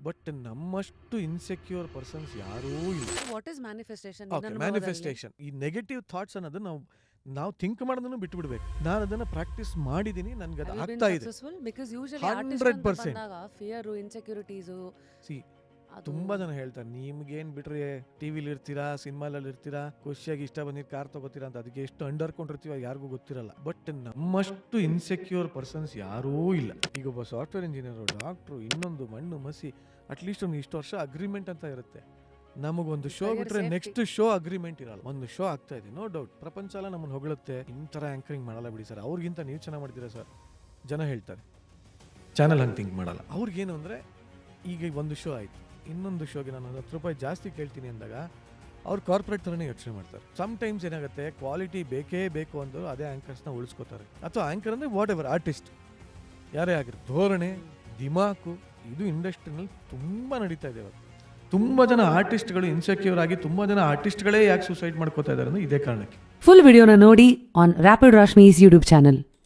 But ನಮ್ಮಷ್ಟು insecure persons ಯಾರೂ ಇಲ್ಲ. What is manifestation? Manifestation, ಈ ನೆಗೆಟಿವ್ ಥಾಟ್ಸ್ ಅನ್ನೋದು ನಾವು ಥಿಂಕ್ ಮಾಡೋದನ್ನು ಬಿಟ್ಟು ಬಿಡ್ಬೇಕು. ನಾನು ಅದನ್ನ ಪ್ರಾಕ್ಟೀಸ್ ಮಾಡಿದೀನಿ, ನನ್ಗೆ ಅದು ಆಗ್ತಾ ಇದೆ. Because usually 100% fear, insecurities. ತುಂಬಾ ಜನ ಹೇಳ್ತಾರೆ, ನಿಮ್ಗೇನ್ ಬಿಟ್ರೆ ಟಿವಿಲಿ ಇರ್ತೀರಾ, ಸಿನಿಮಾಲಲ್ಲಿ ಇರ್ತೀರಾ, ಖುಷಿಯಾಗಿ ಇಷ್ಟ ಬಂದಿದ್ದು ಕಾರ್ ತಗೋತೀರಾ ಅಂತ. ಅದಕ್ಕೆ ಎಷ್ಟು ಅಂಡರ್ಕೊಂಡಿರ್ತೀವ ಯಾರಿಗೂ ಗೊತ್ತಿರಲ್ಲ. ಬಟ್ ನಮ್ಮಷ್ಟು ಇನ್ಸೆಕ್ಯೂರ್ ಪರ್ಸನ್ಸ್ ಯಾರೂ ಇಲ್ಲ. ಈಗ ಒಬ್ಬ ಸಾಫ್ಟ್ವೇರ್ ಇಂಜಿನಿಯರ್, ಡಾಕ್ಟ್ರು, ಇನ್ನೊಂದು ಮಣ್ಣು ಮಸಿ, ಅಟ್ಲೀಸ್ಟ್ ಒಂದು ಇಷ್ಟು ವರ್ಷ ಅಗ್ರಿಮೆಂಟ್ ಅಂತ ಇರುತ್ತೆ. ನಮಗೊಂದು ಶೋ ಬಿಟ್ರೆ ನೆಕ್ಸ್ಟ್ ಶೋ ಅಗ್ರಿಮೆಂಟ್ ಇರಲ್ಲ. ಒಂದು ಶೋ ಆಗ್ತಾ ಇದೆ, ನೋ ಡೌಟ್ ಪ್ರಪಂಚ ಎಲ್ಲ ನಮ್ಮನ್ನು ಹೊಗಳುತ್ತೆ, ಇಂತರ ಆಂಕರಿಂಗ್ ಮಾಡಲ್ಲ ಬಿಡಿ ಸರ್, ಅವ್ರಿಗಿಂತ ನೀವು ಚೆನ್ನಾಗಿ ಮಾಡ್ತೀರಾ ಸರ್ ಜನ ಹೇಳ್ತಾರೆ. ಚಾನಲ್ ಹಂಗೆ ಥಿಂಕ್ ಮಾಡಲ್ಲ. ಅವ್ರಿಗೇನು ಅಂದರೆ, ಈಗ ಒಂದು ಶೋ ಆಯಿತು, ಇನ್ನೊಂದು ಶೋಗೆ ನಾನು ₹10 ಜಾಸ್ತಿ ಕೇಳ್ತೀನಿ ಅಂದಾಗ ಅವ್ರು ಕಾರ್ಪೊರೇಟ್ ಥರನೇ ಯೋಚನೆ ಮಾಡ್ತಾರೆ. ಸಮ್ಟೈಮ್ಸ್ ಏನಾಗುತ್ತೆ, ಕ್ವಾಲಿಟಿ ಬೇಕೇ ಬೇಕು ಅಂದರು ಅದೇ ಆ್ಯಂಕರ್ಸ್ನ ಉಳಿಸ್ಕೋತಾರೆ. ಅಥವಾ ಆ್ಯಂಕರ್ ಅಂದರೆ ವಾಟ್ ಎವರ್ ಆರ್ಟಿಸ್ಟ್ ಯಾರೇ ಆಗಿರೋ ಧೋರಣೆ, ದಿಮಾಕು, ಇದು ಇಂಡಸ್ಟ್ರಿನಲ್ಲಿ ತುಂಬ ನಡೀತಾ ಇದೆ. ತುಂಬ ಜನ ಆರ್ಟಿಸ್ಟ್ಗಳು ಇನ್ಸೆಕ್ಯೂರ್ ಆಗಿ, ತುಂಬ ಜನ ಆರ್ಟಿಸ್ಟ್ಗಳೇ ಯಾಕೆ ಸೂಸೈಡ್ ಮಾಡ್ಕೋತಾ ಇದ್ದಾರೆ ಅಂದರೆ ಇದೇ ಕಾರಣಕ್ಕೆ. ಫುಲ್ ವಿಡಿಯೋನ ನೋಡಿ ಆನ್ ರ್ಯಾಪಿಡ್ ರಾಶ್ಮೀಸ್ ಯೂಟ್ಯೂಬ್ ಚಾನಲ್.